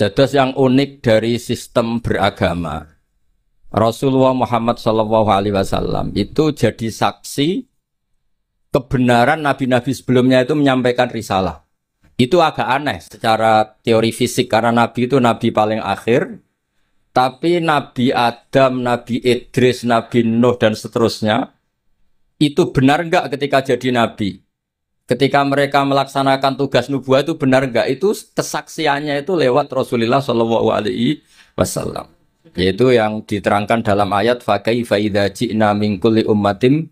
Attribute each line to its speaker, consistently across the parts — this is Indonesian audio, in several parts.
Speaker 1: Dados yang unik dari sistem beragama, Rasulullah Muhammad SAW itu jadi saksi kebenaran nabi-nabi sebelumnya itu menyampaikan risalah. Itu agak aneh secara teori fisik karena nabi itu nabi paling akhir, tapi Nabi Adam, Nabi Idris, Nabi Nuh dan seterusnya itu benar enggak ketika jadi nabi? Ketika mereka melaksanakan tugas nubuah itu benar enggak? Itu kesaksiannya itu lewat Rasulullah SAW. Yaitu yang diterangkan dalam ayat fakaifa idza ji'na min kulli ummatin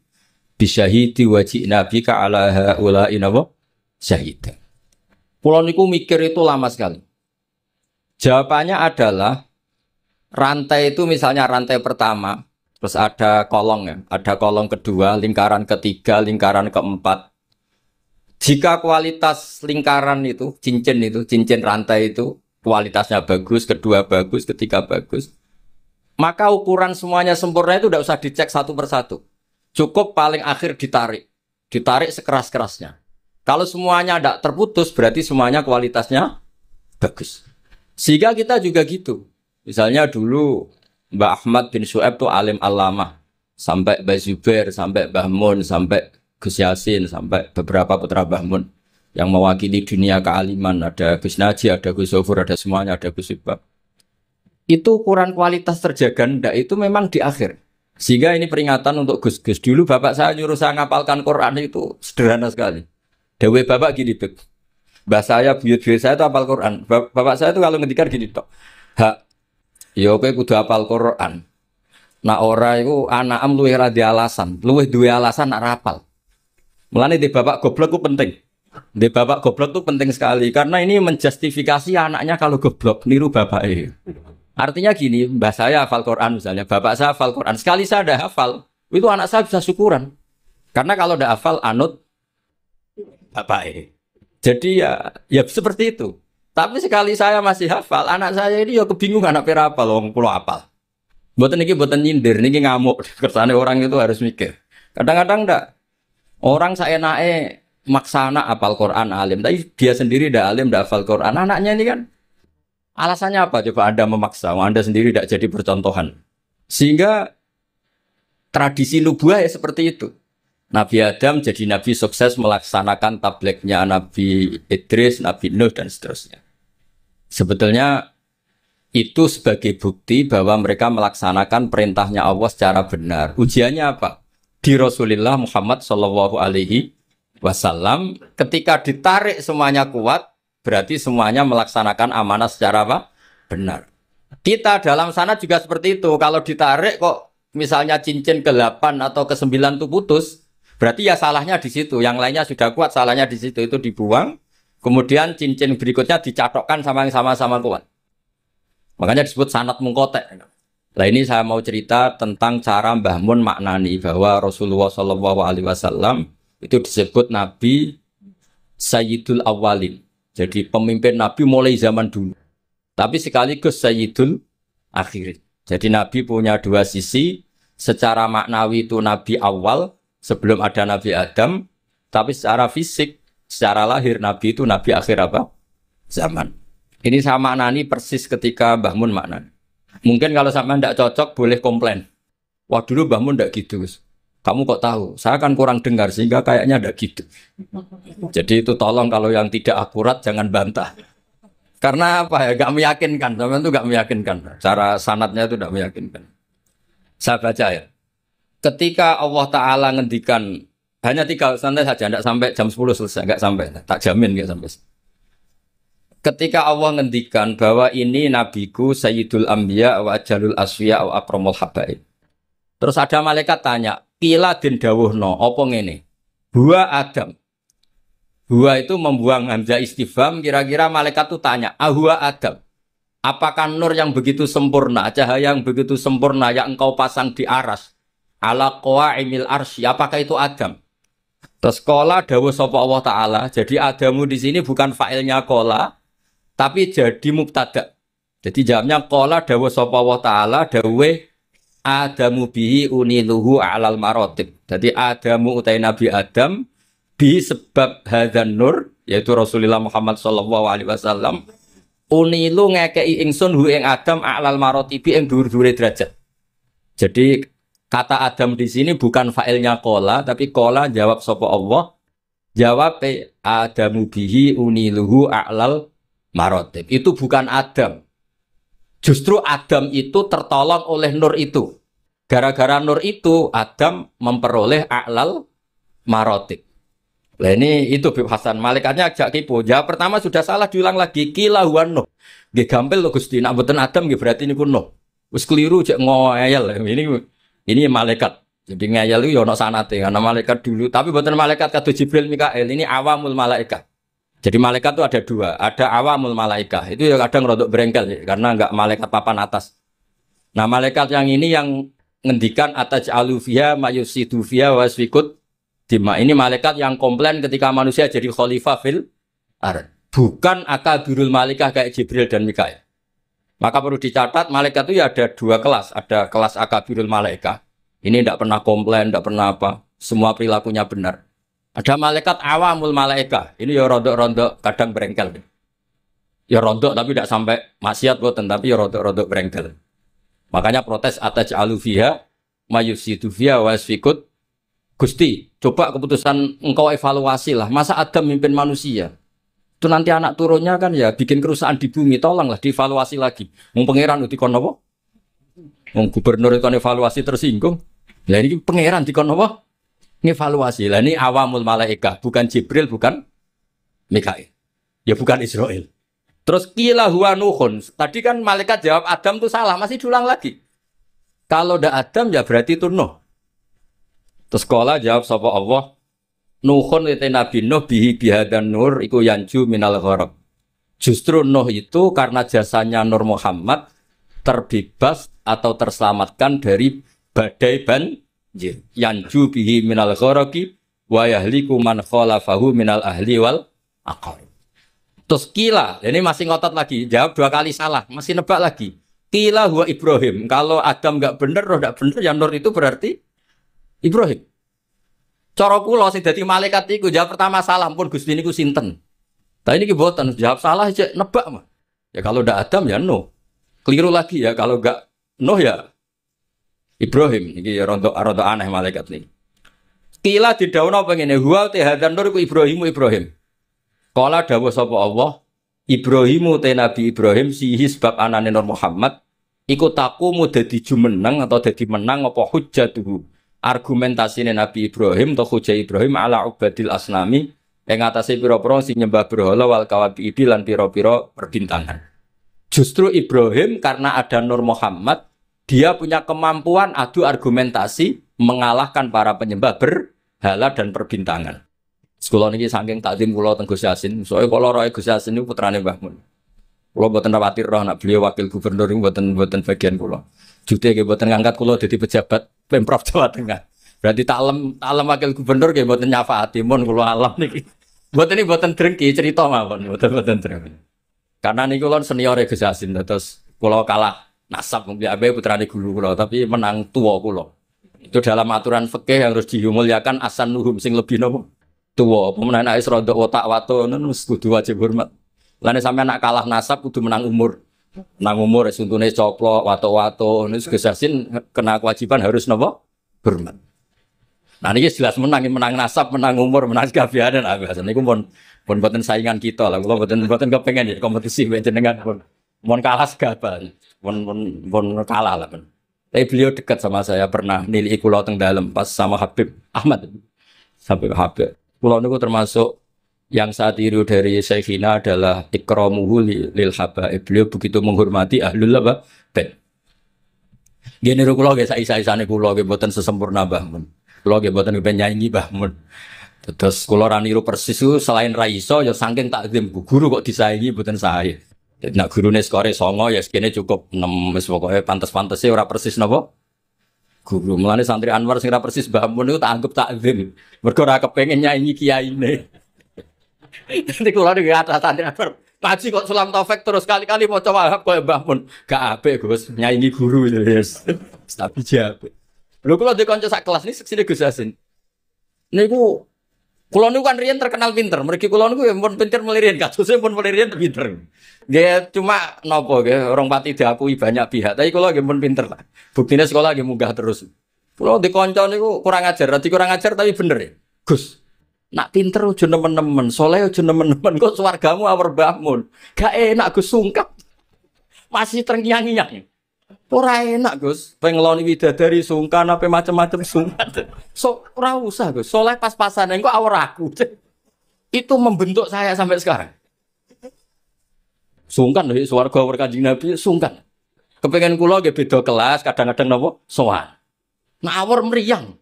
Speaker 1: bisyahidi wa ji'na bika ala haula'i syahida. Pulau niku mikir itu lama sekali. Jawabannya adalah rantai itu misalnya rantai pertama, terus ada kolong ya, ada kolong kedua, lingkaran ketiga, lingkaran keempat. Jika kualitas lingkaran itu, cincin rantai itu, kualitasnya bagus, kedua bagus, ketiga bagus, maka ukuran semuanya sempurna itu tidak usah dicek satu persatu. Cukup paling akhir ditarik sekeras-kerasnya. Kalau semuanya tidak terputus, berarti semuanya kualitasnya bagus. Sehingga kita juga gitu. Misalnya dulu Mbah Ahmad bin Syuaib itu alim allamah, sampai Mbah Zubair, sampai Mbah Mun, sampai Gus Yasin, sampai beberapa putra Mbah Mun yang mewakili dunia kealiman. Ada Gus Naji, ada Gus Zofur, ada semuanya, ada Gus Ibab. Itu ukuran kualitas terjaga ndak itu memang di akhir. Sehingga ini peringatan untuk Gus-Gus. Dulu bapak saya nyuruh saya ngapalkan Quran itu sederhana sekali. Dewe bapak gini, Bek. Mbah saya, buyut-buyut saya itu hafal Quran. Bapak saya itu kalau ngendikan gini tok. Hak, ya kowe kudu hafal Quran. Nah ora iku anakam luwih ra di alasan, luwih duwe alasan nak rapal. Mulane di bapak goblok itu penting. Di bapak goblok itu penting sekali karena ini menjustifikasi anaknya kalau goblok niru bapaknya. Artinya gini, mbah saya hafal Quran misalnya, bapak saya hafal Quran. Sekali saya ada hafal, itu anak saya bisa syukuran. Karena kalau ada hafal anut bapaknya. Jadi ya seperti itu. Tapi sekali saya masih hafal, anak saya ini ya kebingungan apa hafal, wong pulau hafal. Mboten niki mboten nyindir, niki ngamuk. Kersane orang itu harus mikir. Kadang-kadang ndak. Orang saenake maksa anak hafal Quran alim, tapi dia sendiri ndak alim, ndak hafal Quran. Anaknya ini kan alasannya apa? Coba Anda memaksa, Anda sendiri tidak jadi percontohan. Sehingga tradisi nubuah ya seperti itu. Nabi Adam jadi nabi sukses melaksanakan tablignya Nabi Idris, Nabi Nuh dan seterusnya. Sebetulnya itu sebagai bukti bahwa mereka melaksanakan perintahnya Allah secara benar. Ujiannya apa? Di Rasulullah Muhammad SAW ketika ditarik semuanya kuat, berarti semuanya melaksanakan amanah secara apa? Benar. Kita dalam sana juga seperti itu. Kalau ditarik kok misalnya cincin ke-8 atau ke-9 itu putus, berarti ya salahnya di situ. Yang lainnya sudah kuat, salahnya di situ. Itu dibuang. Kemudian cincin berikutnya dicatokkan sama yang sama-sama kuat. Makanya disebut sanad mungkotek. Nah ini saya mau cerita tentang cara Mbah Mun maknani bahwa Rasulullah SAW itu disebut Nabi Sayyidul Awwalin. Jadi pemimpin Nabi mulai zaman dulu. Tapi sekaligus Sayyidul Akhirin. Jadi Nabi punya dua sisi. Secara maknawi itu Nabi awal sebelum ada Nabi Adam. Tapi secara fisik, secara lahir Nabi itu Nabi akhir apa? Zaman. Ini saya maknani persis ketika Mbah Mun maknani. Mungkin kalau sama tidak cocok boleh komplain. Wah dulu Mbah Mun tidak gitu. Kamu kok tahu? Saya kan kurang dengar sehingga kayaknya tidak gitu. Jadi itu tolong kalau yang tidak akurat jangan bantah. Karena apa ya? Gak meyakinkan. Teman itu gak meyakinkan. Cara sanadnya itu tidak meyakinkan. Saya baca ya. Ketika Allah Ta'ala ngendikan hanya 3 santai saja, tidak sampai jam 10 selesai, nggak sampai, tak jamin nggak sampai. Ketika Allah ngendikan bahwa ini nabiku Sayyidul Anbiya wa Ajalul Asfiya wa Akramul Habaib. Terus ada malaikat tanya, "Qila den dawuhna apa ngene?" Huwa Adam. Huwa itu membuang hamzah istifham, kira-kira malaikat itu tanya, "Ahwa Adam? Apakah nur yang begitu sempurna, cahaya yang begitu sempurna yang engkau pasang di aras ala qawaimil arsy, apakah itu Adam?" Terus qala dawuh sapa Allah Ta'ala. Jadi Adamu di sini bukan fa'ilnya qala, tapi jadi mubtada. Jadi jawabnya qala dawuh sapa Allah Ta'ala dawuh Adamu bihi uniluhu alal marotib. Jadi Adamu utai Nabi Adam bi sebab hadzan nur, yaitu Rasulullah Muhammad SAW, Unilu ngekei ingsun hu ing Adam a'lal marotibi ing dhuwur-dhuwure derajat. Jadi kata Adam di sini bukan fa'ilnya kola, tapi kola jawab sapa Allah. Jawab Adamu bihi uniluhu a'lal marotib. Itu bukan Adam. Justru Adam itu tertolong oleh nur itu. Gara-gara nur itu Adam memperoleh a'lal marotib. Nah ini itu Bib Hasan. Malaikatnya agak kipu. Jawab pertama sudah salah, diulang lagi. Kila huwa Nuh. Nggih gampil lho Gusti. Nek mboten Adam nggih berarti niku Nuh. Wis keliru cek ngoyel. Ini malaikat. Jadi ngeyel itu ya ono sanate. Karena malaikat dulu, tapi mboten malaikat kados Jibril Mikail. Ini awamul malaikat. Jadi malaikat itu ada dua. Ada awamul malaikat. Itu ya kadang rodok berengkel ya, karena enggak malaikat papan atas. Nah, malaikat yang ini yang ngendikan ataj'alu fiha mayusidu fiha wasfikut dima. Ini malaikat yang komplain ketika manusia jadi khalifah fil ard. Bukan akabirul malaikah kayak Jibril dan Mikail. Maka perlu dicatat malaikat itu ya ada dua kelas. Ada kelas akabirul malaikah. Ini tidak pernah komplain, tidak pernah apa. Semua perilakunya benar. Ada malaikat awamul malaikah. Ini ya rodok-rodok kadang berengkel. Ya rodok tapi tidak sampai maksiat boten, tapi ya rodok-rodok berengkel. Makanya protes ataj'alu fiha mayusidu fiha wasfikut. Gusti, coba keputusan engkau evaluasi lah. Masa Adam mimpin manusia? Itu nanti anak turunnya kan ya bikin kerusakan di bumi. Tolonglah dievaluasi lagi. Mau pangeran dikon apa? Mau gubernur itu evaluasi tersinggung. Lah ini pangeran dikon apa? Ngevaluasi. Lah ini awamul malaikah, bukan Jibril, bukan Mikail. Ya bukan Israel. Terus kila huwa Nuhun. Tadi kan malaikat jawab Adam itu salah, masih diulang lagi. Kalau ndak Adam ya berarti itu Nuh. Terus sekolah jawab sapa Allah, Nuhun itu Nabi Nuh bihi bihadan nur iku yanju minal gharaq. Justru Nuh itu karena jasanya Nur Muhammad terbebas atau terselamatkan dari badai banjir. Yanju bihi minal gharaqi wa yahliku man khalafahu minal ahli wal aqarib. Terus kila, ini masih ngotot lagi, jawab dua kali salah, masih nebak lagi. Kila huwa Ibrahim. Kalau Adam enggak benar, roh enggak benar, ya Nur itu berarti Ibrahim. Cara kula sing dadi malaikat iku jawab pertama salah pun Gusti niku sinten. Tapi ini boten jawab salah aja nebak mah. Ya kalau ndak Adam ya Nuh. Keliru lagi ya kalau enggak Nuh ya Ibrahim. Iki ya rontok aneh malaikat niki. Kila didhawuhna pengene huwa hadan nur iku Ibrahim. Kala dawuh sapa Allah Ibrahimu te Nabi Ibrahim sihi sebab anane Nur Muhammad iku takumu dadi jumeneng atau dadi menang apa hujjatuhu. Argumentasine Nabi Ibrahim atau hujjah Ibrahim ala ubadil asnami yang atase pira-pira sing nyembah berhala wal kawabiidi lan pira-pira perbintangan. Justru Ibrahim karena ada Nur Muhammad, dia punya kemampuan adu argumentasi mengalahkan para penyembah berhala dan perbintangan. Sekolah ini saking takdim kula teng Gus Yasin, soalnya kalau roh Gus Yasin itu putrane Mbah Mun. Kula mboten khawatir roh nak beliau wakil gubernur ini mboten bagian kula. Jute nggih mboten ngangkat kula dadi pejabat Pemprov Jawa Tengah. Berarti taklem wakil gubernur nggih mboten nyafaati mun kula alam niki. Mboten drengki cerita mawon, mboten drengki. Karena niku kula senior Gus Yasin terus kula kalah nasab mungkin abe putrane guru kula tapi menang tua kula. Itu dalam aturan fikih yang harus dimuliakan asan nuhum sing lebih nopo tua. Pemenang ais rodok otak wato nus kudu wajib hormat. Lane sampe anak kalah nasab kudu menang umur. Menang umur suntune coplok wato-wato nus Gus Yasin kena kewajiban harus nopo hormat. Nah niki jelas menang nasab, menang umur, menang kegabianan biasa niku pun boten saingan kita lah. Kula boten kepengen ya kompetisi jenengan pun kalah segaban. Pun kalah lah pun. Tapi beliau dekat sama saya pernah nilai kula teng dalem pas sama Habib Ahmad. Sampai Habib. Kula niku termasuk yang saya tiru dari Syekhina adalah ikramuhu lil habaib. Beliau begitu menghormati ahlul bait. Nggih niru kula nggih saisa-isane kula nggih mboten sesempurna Mbah Mun. Kula nggih mboten nyanyi Mbah Mun. Terus kula ra niru persis selain ra iso ya saking takzim guru kok disaingi mboten sae. Nek gurune skore 9 ya sekene cukup 6 wis pokoke pantes-pantese ora persis napa? Guru mulane santri Anwar sing ora persis Mbah Mun niku tak anggap takzim. Mergo ora kepengin nyanyi kiyaine. Nek kula niku atas santri Anwar. Ngaji kok Sulam Taufik terus kali-kali maca wahab koyo Mbah Mun. Gak apik Gus, nyanyi guru yes. Tapi jabe. Lho kula di kanca sak kelas ini seksine Gus Yasin. Niku Kulo niku kan riyen terkenal pinter. Mergi kulo niku ya pun pinter melirian, kasusnya pun melirian pinter. Dia cuma nopo nggih orang pati diakui banyak pihak, tapi kulo nggih pun pinter lah. Buktine sekolah nggih munggah terus. Kulo di kanca niku kurang ajar, dadi kurang ajar tapi bener ya. Gus, nak pinter aja nemen-nemen, saleh aja nemen-nemen, kok swargamu awur bangun. Gak enak Gus sungkap. Masih terngiang-ngiang. Ora enak Gus, pengeloni widadari sungkan apa macam-macam sungkan. So ora usah Gus, soleh pas-pasan engko awur aku. Itu membentuk saya sampai sekarang. Sungkan lho swarga awur Kanjeng Nabi sungkan. Kepengen kula nggih beda kelas, kadang-kadang napa sowan. Ngawur mriyang.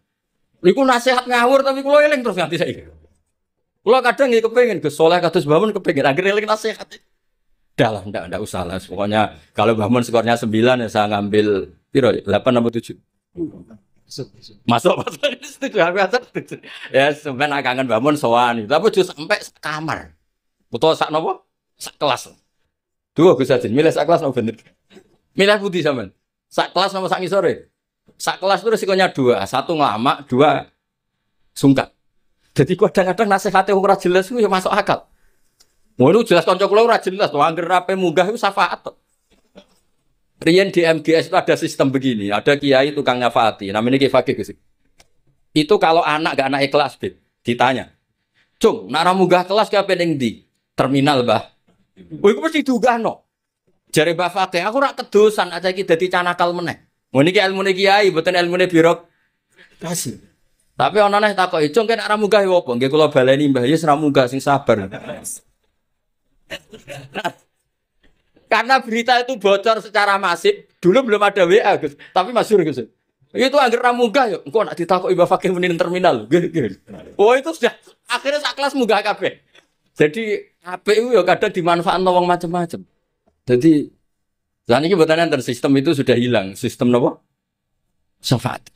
Speaker 1: Iku nasihat ngawur tapi kula eling terus nganti saiki. Kula kadang nggih kepengen Gus soleh kados bangun kepengen akhir eling nasihat. Dah lah, enggak usah lah. Pokoknya kalau bangun skornya 9 ya saya ngambil piro 8 atau 7. Masuk setuju aku setuju. Ya sampean kangen bangun sowan. Tapi aja sampai kamar. Utawa sak napa? Sak kelas. Dua Gus Ajin, milih sak kelas napa bener? Milih putih sampean. Sak kelas napa sak ngisore? Sak kelas itu resikonya 2, 1 ngelamak, 2 sungkan. Jadi kadang-kadang nasihatnya ora jelas itu ya masuk akal. Ngono jelas kanca kula ora jelas, to angger rape munggah iku syafaat. Riyen di MGS itu ada sistem begini, ada kiai tukang nyafaati, namanya Kiai Fakih Gus. Itu kalau anak gak naik kelas, ditanya. "Cung, nak ra munggah kelas ki ape ning ndi?" "Terminal, Mbah." "Oh, iku mesti diunggahno." Jare Mbah Fakih, "Aku ora kedosan aja iki dadi canakal meneh." Ngono iki ilmune kiai, mboten ilmune birokrasi. Tapi ana neh takoki, "Cung, kene nak ra munggah yo apa?" "Nggih kula baleni, Mbah, ya ora munggah sing sabar." Karena berita itu bocor secara masif, dulu belum ada WA Gus, tapi masyhur Gus. Itu angger ra munggah yo, engko nak ditakoki Mbah Fakih muni terminal. Oh itu sudah akhirnya sak kelas munggah kabeh. Jadi APU yo kadang dimanfaatno wong macam-macam. Jadi lan iki mboten enten sistem itu sudah hilang, sistem napa? Syafaat.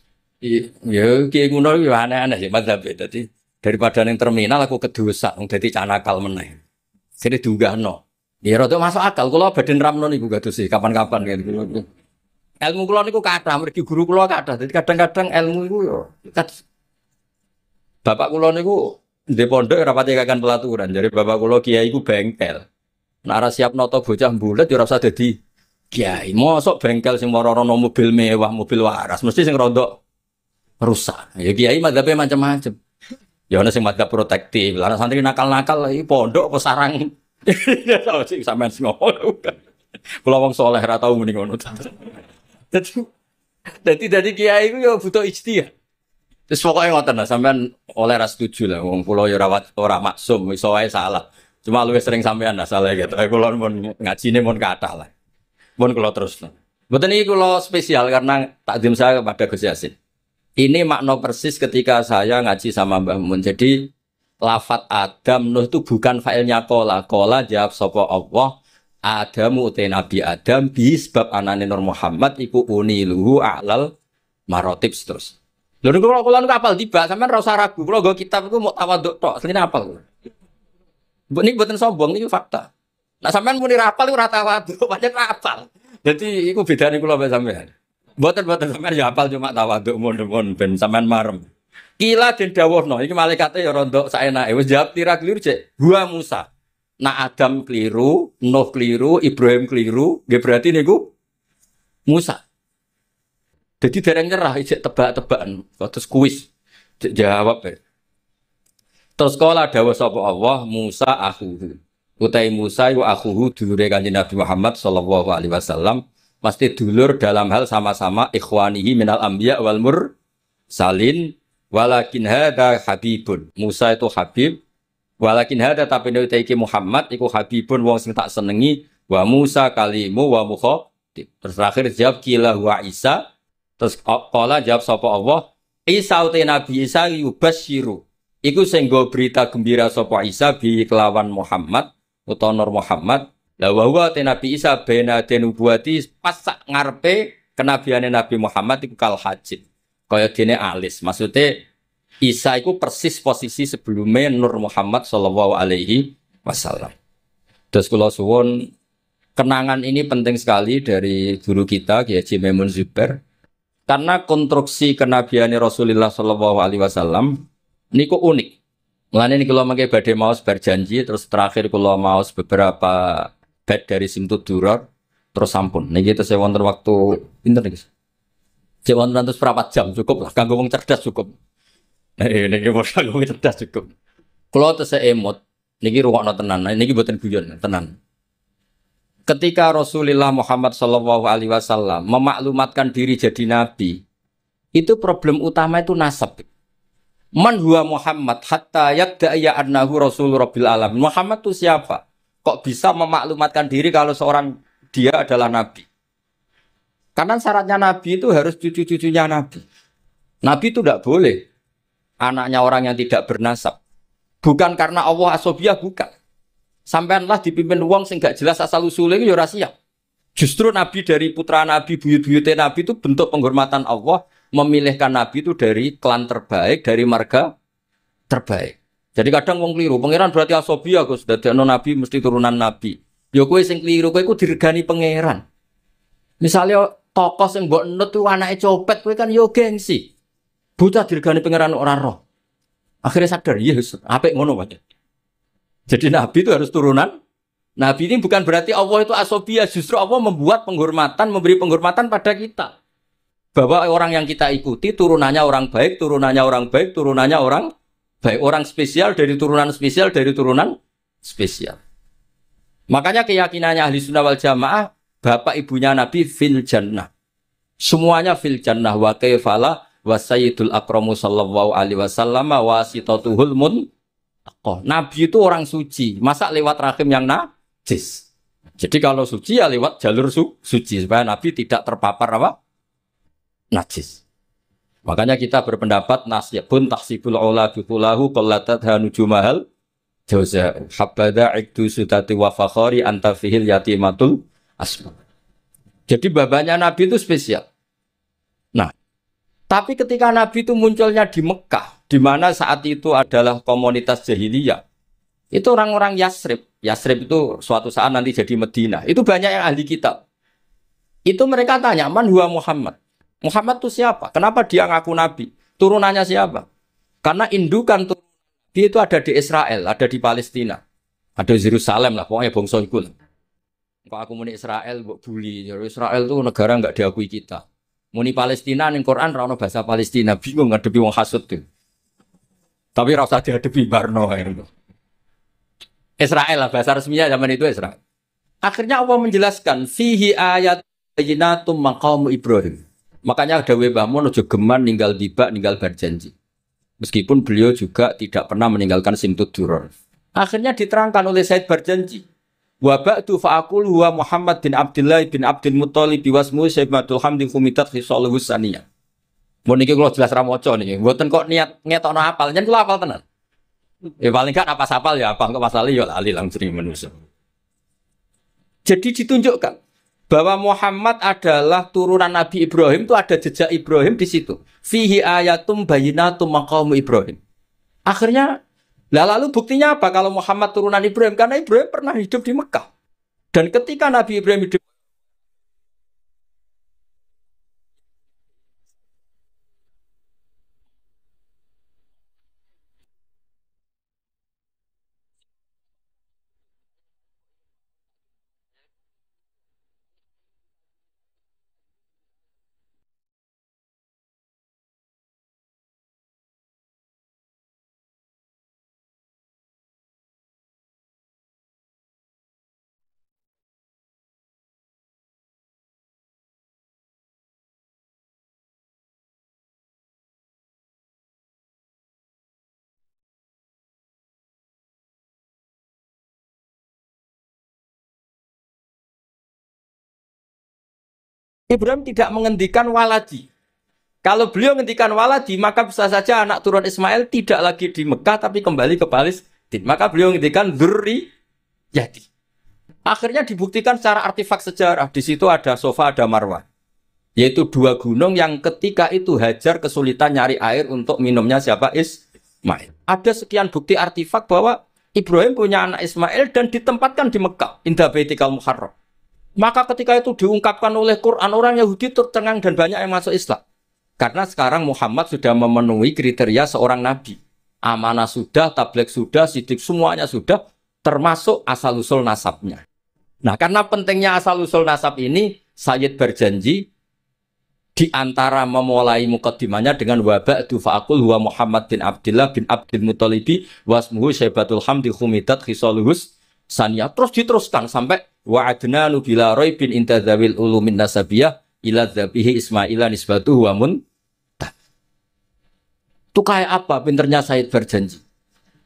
Speaker 1: Ya ki ngono yo aneh-aneh sih madzhab. Dadi daripada ning terminal aku kedosa wong dadi canakal meneh. Sini diunggahno. Ya rada masuk akal kula badhe ramno niku kados sih kapan-kapan kan. Ilmu kula niku kathah, mergi guru kula kathah. Dadi kadang-kadang ilmu iku yo bapak kula niku ndek pondok ora pati kakan pelaturan. Jadi bapak kula kiai iku bengkel. Nek ora siap nata bocah mbulet ya ora usah dadi kiai. Mosok bengkel sing marana mobil mewah, mobil waras, mesti sing rada rusak. Ya kiai madzhabe macam-macam. Ya ana sing madzhab protektif. Lah santri nakal-nakal iki pondok apa sarang. Ya tau sih sampean sing ngomong. Kula wong saleh ora tau muni ngono. Dadi kiai iku ya butuh ijtihad. Terus pokoknya ngoten lah sampean oleh ra setuju lah wong kula ya ora maksum iso wae salah. Cuma luwih sering sampean lah salah gitu. Kula mun ngajine mun kathah lah. Mun kula terus. Mboten iki kula spesial karena takdim saya kepada Gus Yasin. Ini makna persis ketika saya ngaji sama Mbah Mun. Jadi lafat Adam Nuh itu bukan failnya kola. Kola jawab sapa Allah. Adamu utai Nabi Adam bi sebab anane Nur Muhammad iku uniluhu a'lal marotib terus. Lha niku kula apal tiba sampean ora usah ragu. Kula nggo kitab iku mok tawaduk tok, asline apal. Niki mboten sombong niki fakta. Nah sampean muni ra apal iku ora tawaduk, pancen ra apal. Dadi iku bedane kula mbek sampean. Mboten sampean ya apal cuma tawaduk mun ben sampean marem. Kila den dawuhno iki malaikate ya rontok saenake wis jawab tira keliru cek gua Musa. Nah Adam keliru, Nuh keliru, Ibrahim keliru, nggih berarti niku Musa. Jadi dereng nyerah ijek tebak-tebakan, terus kuis jawab. Terus kala dawuh sapa Allah Musa akhuhu. Utai Musa iku akhuhu dulure Kanjeng Nabi Muhammad sallallahu alaihi wasallam, pasti dulur dalam hal sama-sama ikhwanihi minal anbiya wal mursalin. Walakin hada habibun. Musa itu habib. Walakin hada tapi nek iki Muhammad iku habibun wong sing tak senengi wa Musa kalimu wa mukhatib. Terus terakhir jawab kila wa Isa. Terus kala jawab sapa Allah Isa uti Nabi Isa yubasyiru. Iku sing nggo berita gembira sapa Isa bi kelawan Muhammad utawa Nur Muhammad. La wa huwa Nabi Isa bena denubuati pas ngarepe kenabiane Nabi Muhammad iku kal hajid. Kaya dene alis, maksudnya Isa itu persis posisi sebelumnya Nur Muhammad sallallahu alaihi wasallam. Terus kula suwun kenangan ini penting sekali dari guru kita Kiai Haji Maimun Zubair karena konstruksi kenabian Rasulullah sallallahu alaihi wasallam niku unik. Mulane ini kalau mangke badhe maos berjanji terus terakhir kalau maos beberapa bed dari Simtud Duror terus sampun. Niki tesih wonten waktu pinten niki? Cek wonten terus berapa jam cukup lah kanggo wong cerdas cukup. Niki kanggo wong cerdas cukup. Kalau tesih emot niki rungokno tenan. Niki mboten guyon tenan. Ketika Rasulullah Muhammad Shallallahu Alaihi Wasallam memaklumatkan diri jadi nabi, itu problem utama itu nasab. Man huwa Muhammad hatta yadda'iya annahu Rasul Rabbil Alamin. Muhammad itu siapa? Kok bisa memaklumatkan diri kalau seorang dia adalah nabi? Karena syaratnya nabi itu harus cucu-cucunya nabi. Nabi itu tidak boleh anaknya orang yang tidak bernasab. Bukan karena Allah asobiyah, bukan. Sampaianlah dipimpin wong sing gak jelas asal usulnya itu ya ora siap. Justru nabi dari putra nabi, buyut-buyute nabi itu bentuk penghormatan Allah memilihkan nabi itu dari klan terbaik, dari marga terbaik. Jadi kadang wong keliru, pangeran berarti asobiyah Gus, dadekno nabi mesti turunan nabi. Ya kowe sing keliru, kowe iku diregani pangeran. Misalnya tokoh sing mbok nut itu anake copet, kowe kan yo gengsi. Bocah diregani pangeran ora roh. Akhirnya sadar, iya apik ngono wae. Jadi Nabi itu harus turunan. Nabi ini bukan berarti Allah itu asobiyah. Justru Allah membuat penghormatan, memberi penghormatan pada kita. Bahwa orang yang kita ikuti turunannya orang baik, turunannya orang baik, turunannya orang baik. Orang spesial dari turunan spesial, dari turunan spesial. Makanya keyakinannya ahli sunnah wal jamaah, bapak ibunya Nabi fil jannah. Semuanya fil jannah. Wa kaifala wa sayyidul akramu sallallahu alaihi wasallam wa wasitatuhul mun. Nabi itu orang suci, masa lewat rahim yang najis. Jadi kalau suci ya lewat jalur suci supaya Nabi tidak terpapar apa? Najis. Makanya kita berpendapat nasyabun tahsibul aula biqulahu qallatat hanujumahal jauza habada ikdu sudati wa fakhari anta fihil yatimatul asma. Jadi babanya Nabi itu spesial. Nah, tapi ketika Nabi itu munculnya di Mekah, di mana saat itu adalah komunitas jahiliyah, itu orang-orang Yasrib. Yasrib itu suatu saat nanti jadi Madinah. Itu banyak yang ahli kitab. Itu mereka tanya, man huwa Muhammad? Muhammad itu siapa? Kenapa dia ngaku Nabi? Turunannya siapa? Karena indukan Nabi itu ada di Israel, ada di Palestina. Ada di Yerusalem lah, pokoknya bangsa itu. Kalau aku muni Israel, bully. Israel itu negara nggak diakui kita. Muni Palestina ning Quran ra ono bahasa Palestina, bingung ngadepi wong hasud tuh. Tapi ra usah dihadepi barno itu. Israel lah bahasa resminya zaman itu Israel. Akhirnya Allah menjelaskan fihi ayat bayyinatum maqam Ibrahim. Makanya dawuh Mbah Mun aja geman ninggal tiba, ninggal berjanji. Meskipun beliau juga tidak pernah meninggalkan Simtud Duror. Akhirnya diterangkan oleh Said Berjanji. Wa ba'du fa'aqul huwa Muhammad bin Abdullah bin Abdul Muttalib wasmu Syaibatul Hamdi Fumitat Khisaluhu Saniyah. Mun niki kula jelas ra maca niki. Mboten kok niat ngetokno hafal, yen kula hafal tenan. Paling gak apa hafal ya apa kok masalah ya lali langsung manusia. Jadi ditunjukkan bahwa Muhammad adalah turunan Nabi Ibrahim, itu ada jejak Ibrahim di situ. Fihi ayatum bayyinatum maqam Ibrahim. Akhirnya lalu buktinya apa kalau Muhammad turunan Ibrahim? Karena Ibrahim pernah hidup di Mekah. Dan ketika Nabi Ibrahim hidup Ibrahim tidak menghentikan waladi. Kalau beliau menghentikan waladi, maka bisa saja anak turun Ismail tidak lagi di Mekah tapi kembali ke Palestina. Maka beliau menghentikan dzurriyyati. Akhirnya dibuktikan secara artefak sejarah. Di situ ada Sofa, ada Marwah. Yaitu dua gunung yang ketika itu Hajar kesulitan nyari air untuk minumnya siapa? Ismail. Ada sekian bukti artefak bahwa Ibrahim punya anak Ismail dan ditempatkan di Mekah. Indah Baitikal Muharram. Maka ketika itu diungkapkan oleh Quran, orang Yahudi tercengang dan banyak yang masuk Islam. Karena sekarang Muhammad sudah memenuhi kriteria seorang nabi. amanah sudah, tabligh sudah, sidik semuanya sudah, termasuk asal-usul nasabnya. Nah, karena pentingnya asal-usul nasab ini, Sayyid berjanji di antara memulai mukaddimahnya dengan waba'du fa'akul huwa Muhammad bin Abdullah bin Abdul Muttalibi wasmuhu Syaibatul Hamdi Khumidat Khisaluhus Saniyah. Terus diteruskan sampai wa'adnanu bila roy bin intadzawil ulumin nasabiyah ila dzabihi Ismaila nisbatuhu wa muntah. Itu kayak apa pinternya Sayyid berjanji.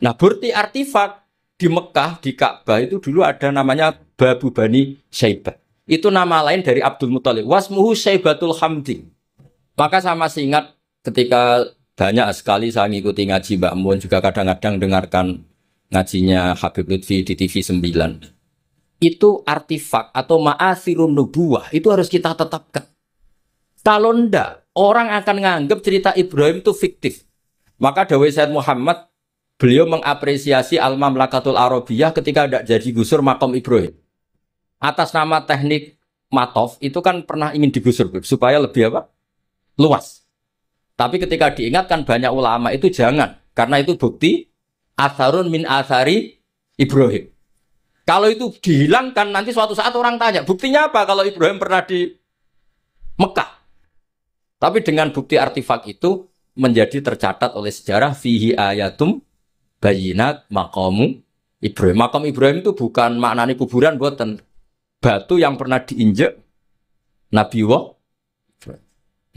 Speaker 1: Nah, bukti artifak di Mekah, di Ka'bah itu dulu ada namanya Babu Bani Syaibah. Itu nama lain dari Abdul Muthalib. Wasmuhu Syaibatul Hamdi. Maka saya masih ingat ketika banyak sekali saya ngikuti ngaji Mbak Mun, juga kadang-kadang dengarkan ngajinya Habib Lutfi di TV 9. Itu artifak atau ma'athirun nubuwah, itu harus kita tetapkan. Kalau ndak, orang akan menganggap cerita Ibrahim itu fiktif. Maka dawai Sayyid Muhammad, beliau mengapresiasi Al-Mamlakatul Arabiyah ketika tidak jadi gusur makam Ibrahim. Atas nama teknik matof itu kan pernah ingin digusur supaya lebih apa? Luas. Tapi ketika diingatkan banyak ulama itu jangan, karena itu bukti atharun min athari Ibrahim. Kalau itu dihilangkan nanti suatu saat orang tanya, buktinya apa kalau Ibrahim pernah di Mekah? Tapi dengan bukti artifak itu menjadi tercatat oleh sejarah fihi ayatum bayinat maqamu Ibrahim. Makam Ibrahim itu bukan maknanya kuburan, buatan batu yang pernah diinjek Nabi Wah.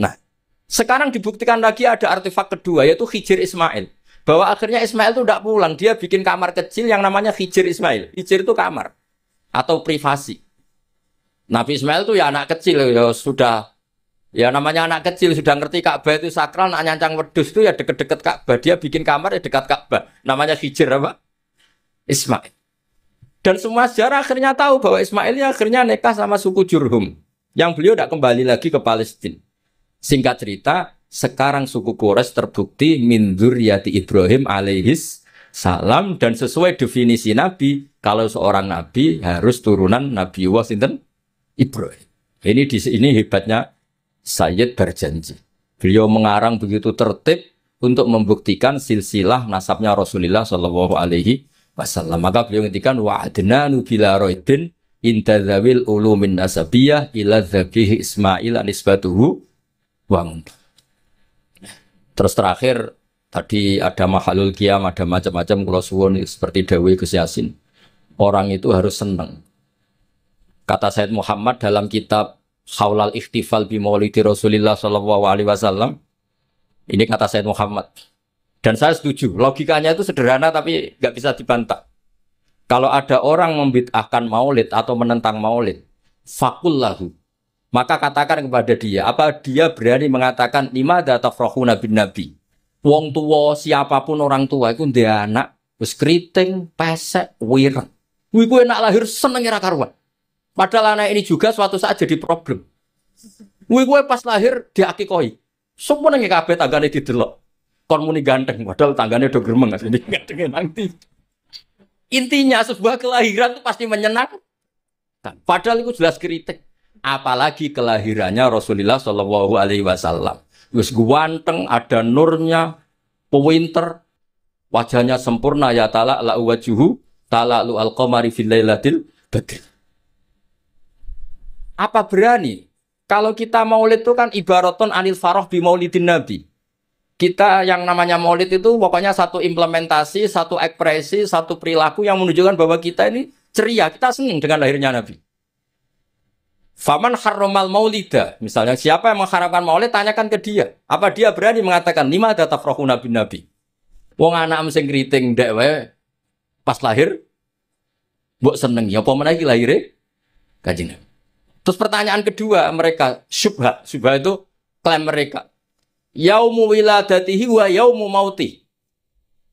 Speaker 1: Nah, sekarang dibuktikan lagi ada artefak kedua yaitu Hijir Ismail. Bahwa akhirnya Ismail itu tidak pulang, dia bikin kamar kecil yang namanya Hijir Ismail. Hijir itu kamar atau privasi. Nabi Ismail itu ya anak kecil, ya sudah, ya namanya anak kecil sudah ngerti Ka'bah itu sakral, nak nyancang wedhus itu ya deket-deket Ka'bah. Dia bikin kamar ya dekat Ka'bah. Namanya Hijir apa? Ismail. Dan semua sejarah akhirnya tahu bahwa Ismail ya akhirnya nikah sama suku Jurhum. Yang beliau tidak kembali lagi ke Palestina. Singkat cerita, sekarang suku Quraisy terbukti min dzurriyyati Ibrahim alaihis salam, dan sesuai definisi Nabi, kalau seorang Nabi harus turunan Nabi Sinten Ibrahim. Ini di sini hebatnya Sayyid berjanji. Beliau mengarang begitu tertib untuk membuktikan silsilah nasabnya Rasulullah Shallallahu Alaihi Wasallam. Maka beliau ngendikan wa'adnanu bila roidin intadzawil ulumin nasabiyah ila dzabihi Ismail anisbatuhu wang. Terus terakhir tadi ada mahalul qiyam, ada macam-macam kula suwun seperti dawuh Gus Yasin. Orang itu harus senang. Kata Sayyid Muhammad dalam kitab Haulal Ikhtifal bi Maulidi Rasulillah sallallahu alaihi wasallam. Ini kata Sayyid Muhammad. Dan saya setuju, logikanya itu sederhana tapi nggak bisa dibantah. Kalau ada orang membid'ahkan maulid atau menentang maulid, fakullahu, maka katakan kepada dia, apa dia berani mengatakan limadza tafrahuna bin nabi? Wong tua, siapapun orang tua itu dia anak, wis kriting, pesek, wireng. Kuwi kowe nak lahir seneng ora karuan. Padahal anak ini juga suatu saat jadi problem. Kuwi kowe pas lahir diakikoi. Semua nang kabeh tanggane didelok. Kon muni ganteng, padahal tanggane do gremeng asline gantenge nanti. Intinya sebuah kelahiran itu pasti menyenangkan. Padahal itu jelas kritik. Apalagi kelahirannya Rasulullah Shallallahu Alaihi Wasallam. Wis ganteng, ada nurnya, pewinter, wajahnya sempurna ya ta'ala la wajuhu ta'ala lu al-qamari fil lailatil badr. Apa berani? Kalau kita maulid itu kan ibaratun anil farah bi maulidin nabi. Kita yang namanya maulid itu pokoknya satu implementasi, satu ekspresi, satu perilaku yang menunjukkan bahwa kita ini ceria, kita senang dengan lahirnya Nabi. Faman harromal maulida, misalnya siapa yang mengharamkan maulid, tanyakan ke dia. Apa dia berani mengatakan lima ada tafrahu nabi? Wong anak sing kriting ndek wae pas lahir mbok seneng ya apa meneh iki lahire Kanjeng Nabi. Terus pertanyaan kedua mereka, syubha itu klaim mereka. Yaumu wiladatihi wa yaumu mauti.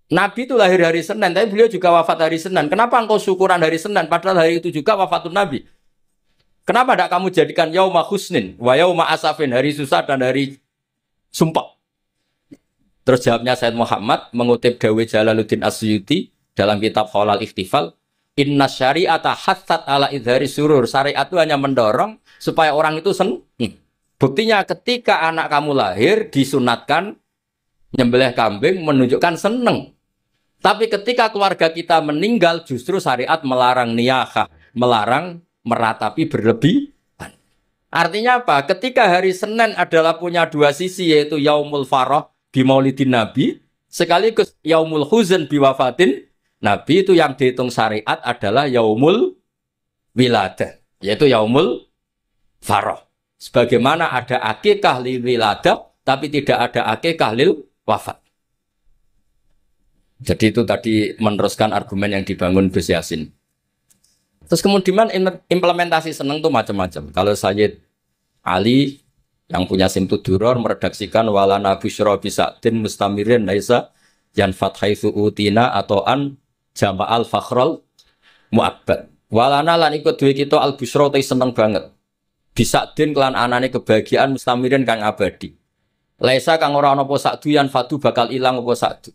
Speaker 1: Nabi itu lahir hari Senin, tapi beliau juga wafat hari Senin. Kenapa engkau syukuran hari Senin, padahal hari itu juga wafatun Nabi? Kenapa tidak kamu jadikan yauma husnin wa yauma asafin, hari susah dan hari sumpah? Terus jawabnya Sayyid Muhammad mengutip dawuh Jalaluddin Asyuti dalam kitab Haulal Ikhtifal, inna syari'ata hatsat ala idhari surur. Syariat itu hanya mendorong supaya orang itu senang. Buktinya ketika anak kamu lahir disunatkan nyembelih kambing menunjukkan senang. Tapi ketika keluarga kita meninggal, justru syariat melarang niyahah, melarang meratapi berlebihan. Artinya apa? Ketika hari Senin adalah punya dua sisi, yaitu Yaumul Farah di Maulidin Nabi, sekaligus Yaumul Huzn biwafatin Nabi, itu yang dihitung syariat adalah Yaumul Wiladah, yaitu Yaumul Farah. Sebagaimana ada akikah lil wiladah, tapi tidak ada akikah lil wafat. Jadi itu tadi meneruskan argumen yang dibangun Gus Yasin. Terus kemudian implementasi seneng itu macam-macam. Kalau Sayyid Ali yang punya Simtud Duror meredaksikan walana busyra bisa'din mustamirin laisa yanfat haitsu utina atau an jama'al fakhrul mu'abbad. Walana lan ikut duwe kita al busyra te seneng banget. Bisa'din kelan anane kebahagiaan mustamirin kang abadi. Laisa kang ora ana apa sakdu yan fatu bakal ilang apa sakdu.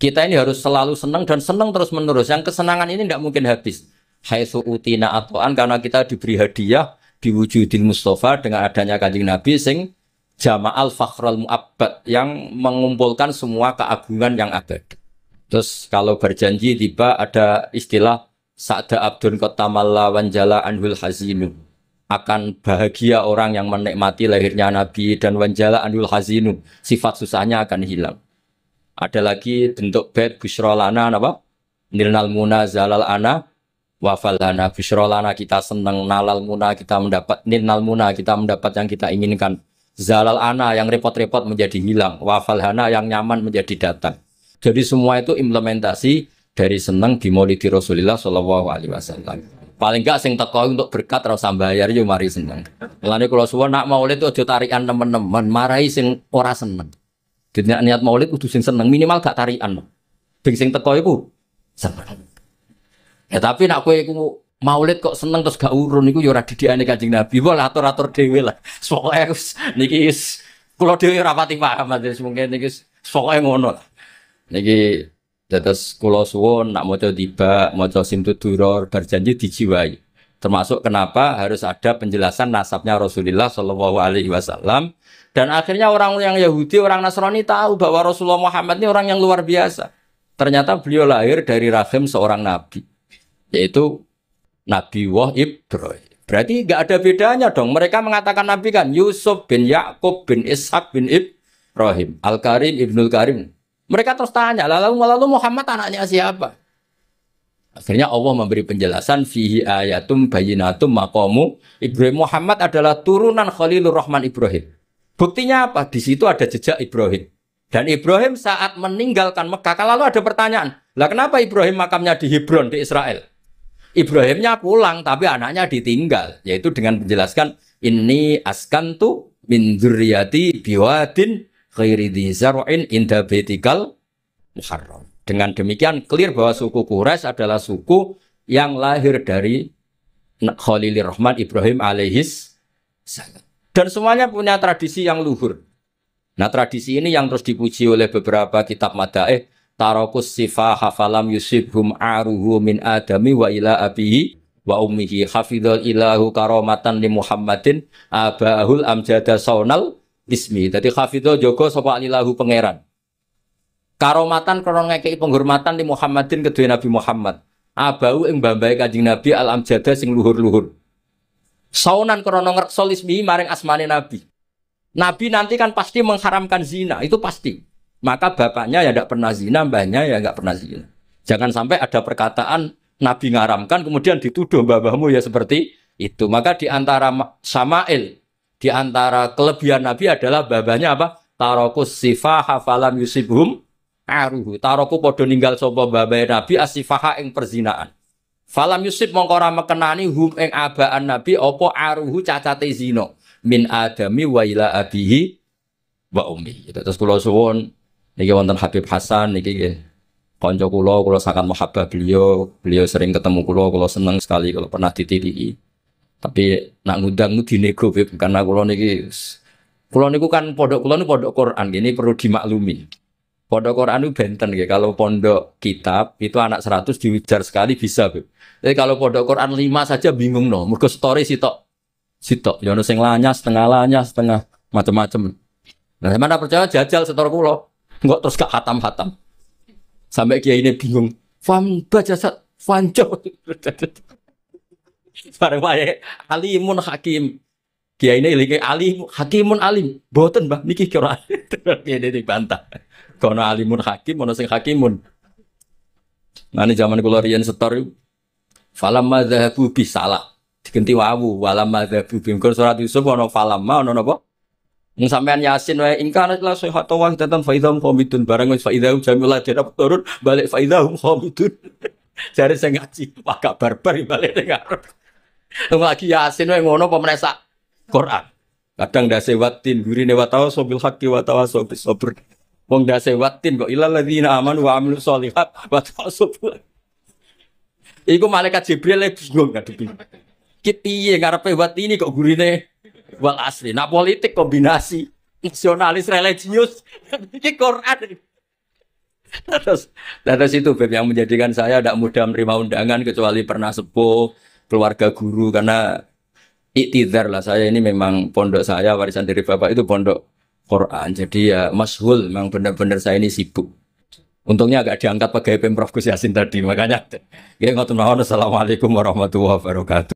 Speaker 1: Kita ini harus selalu senang dan senang terus menerus. Yang kesenangan ini tidak mungkin habis. Haitsu utina atoan, karena kita diberi hadiah diwujudin Mustafa dengan adanya Kanjeng Nabi sing jama'al fakhrul mu'abbad yang mengumpulkan semua keagungan yang abadi. Terus kalau berjanji tiba ada istilah sa'da abdun qatamalla wanjala anhul hazinu. Akan bahagia orang yang menikmati lahirnya Nabi dan wanjala anhul hazinu. Sifat susahnya akan hilang. Ada lagi bentuk bait busyrolana apa? Nilnal muna zalal ana wafalana busyrolana kita senang, nalal muna kita mendapat, nilnal muna kita mendapat yang kita inginkan, zalal ana yang repot-repot menjadi hilang, wafalhana yang nyaman menjadi datang. Jadi semua itu implementasi dari senang di Maulidi Rasulullah Shallallahu Alaihi Wasallam. Paling enggak sing teko untuk berkat ora usah bayar yo mari seneng. Mulane kula suwun nak maulid itu aja tarikan teman-teman, marahi sing ora seneng. Jadi niat maulid kudu sing seneng, minimal gak tarian. Bing sing teko iku seneng. Ya tapi nak kowe iku maulid kok seneng terus gak urun iku ya ora didikane Kanjeng Nabi. Wah atur-atur dhewe lah. Pokoke niki kula dhewe ora pati paham mungkin niki pokoke ngono lah. Niki dados kula suwun nak maca tiba, maca Simtud Duror berjanji dijiwai. Termasuk kenapa harus ada penjelasan nasabnya Rasulullah Shallallahu Alaihi Wasallam. Dan akhirnya orang yang Yahudi, orang Nasrani tahu bahwa Rasulullah Muhammad ini orang yang luar biasa. Ternyata beliau lahir dari rahim seorang nabi, yaitu Nabi Ibrahim. Berarti nggak ada bedanya dong. Mereka mengatakan nabi kan Yusuf bin Yakub bin Ishak bin Ibrahim, Al-Karim Ibnul Karim. Mereka terus tanya, lalu Muhammad anaknya siapa? Akhirnya Allah memberi penjelasan fihi ayatum bayyinatum maqamu Ibrahim. Muhammad adalah turunan Khalilur Rahman Ibrahim. Buktinya apa? Di situ ada jejak Ibrahim. Dan Ibrahim saat meninggalkan Mekah, lalu ada pertanyaan, lah kenapa Ibrahim makamnya di Hebron di Israel? Ibrahimnya pulang, tapi anaknya ditinggal, yaitu dengan menjelaskan ini askantu min dzurriyyati biwadin ghairi dzi zar'in inda baitikal muharram. Dengan demikian clear bahwa suku Quraisy adalah suku yang lahir dari Khalilur Rahman Ibrahim alaihis salam. Dan semuanya punya tradisi yang luhur. Nah tradisi ini yang terus dipuji oleh beberapa kitab madaih. Tarakus sifah hafalam yusibhum aruhu min adami wa ila abihi wa ummihi hafidhul ilahu karomatan li Muhammadin abahul amjada saunal ismi. Jadi hafidhul jogo sopa ilahu pangeran. Karomatan krono ngekei penghormatan li Muhammadin kedua Nabi Muhammad. Abahu ing bambai Kanjeng Nabi al amjada sing luhur-luhur. Saunan krono ngersol ismi maring asmane Nabi. Nabi nanti kan pasti mengharamkan zina, itu pasti. Maka bapaknya ya tidak pernah zina, mbahnya ya nggak pernah zina. Jangan sampai ada perkataan Nabi ngaramkan kemudian dituduh babahmu ya seperti itu. Maka di antara Sama'il, di antara kelebihan Nabi adalah babahnya apa? Tarokus sifah hafalam yusibhum aruhu. Taroku podo ninggal sopo babai Nabi asifaha ing perzinaan. Falam yusib mongkora mekenani hum ing abaan Nabi opo aruhu cacate zino min adami wa ila abihi wa ummi. Terus kula suwun niki wonten Habib Hasan niki kanca kula sangat mahabbah beliau sering ketemu kula seneng sekali kalau pernah dititiki. Tapi nak ngundang nu dinego karena kula niku kan pondok kula niku pondok Quran ini perlu dimaklumi. Pondok Quran itu benten ya. Kalau pondok kitab itu anak 100 diujar sekali bisa, Beb. Tapi kalau pondok Quran 5 saja bingung no. Mergo story sitok. Ya ono sing lanyas, setengah macam-macam. Nah, mana percaya jajal setor kula. Enggak terus gak hatam-hatam. Sampai kiai ini bingung. Fam baca fanco. Bareng wae alimun hakim. Kiai ini lagi alim, hakimun alim. Boten bah niki kira. Kiai ini dibantah. Kono alimun hakim, kono sing hakimun. Nah ini zaman kula riyen setor. Falamma dzahabu bisalah. Diganti wawu. Walamma dzahabu bimkur surat Yusuf ono falamma ono napa? Yang sampean Yasin wae ingkana la sayhatu wa tatan faidhum khamidun barang wis faidhum jamila dina turun balik faidhum khamidun. Jare sing ngaji agak barbar balik ning arep. Lagi Yasin wae ngono apa meneh sak Quran. Kadang dase watin gurine wa tawasul haqqi wa tawasul bis sabr. Wong dase watin kok ilal ladzina amanu wa amilus sholihat wa tawasul. Iku malaikat Jibril bingung ngadepi. Ki piye ngarepe watini kok gurine wal asli. Nah politik kombinasi nasionalis religius iki Quran. Terus itu Beb yang menjadikan saya tidak mudah menerima undangan kecuali pernah sepuh keluarga guru karena iktidar lah saya ini memang pondok saya warisan dari bapak itu pondok Quran jadi ya masyhul memang benar-benar saya ini sibuk untungnya agak diangkat pegawai Pemprov Gus Yasin tadi makanya ya ngoten mawon assalamualaikum warahmatullahi wabarakatuh.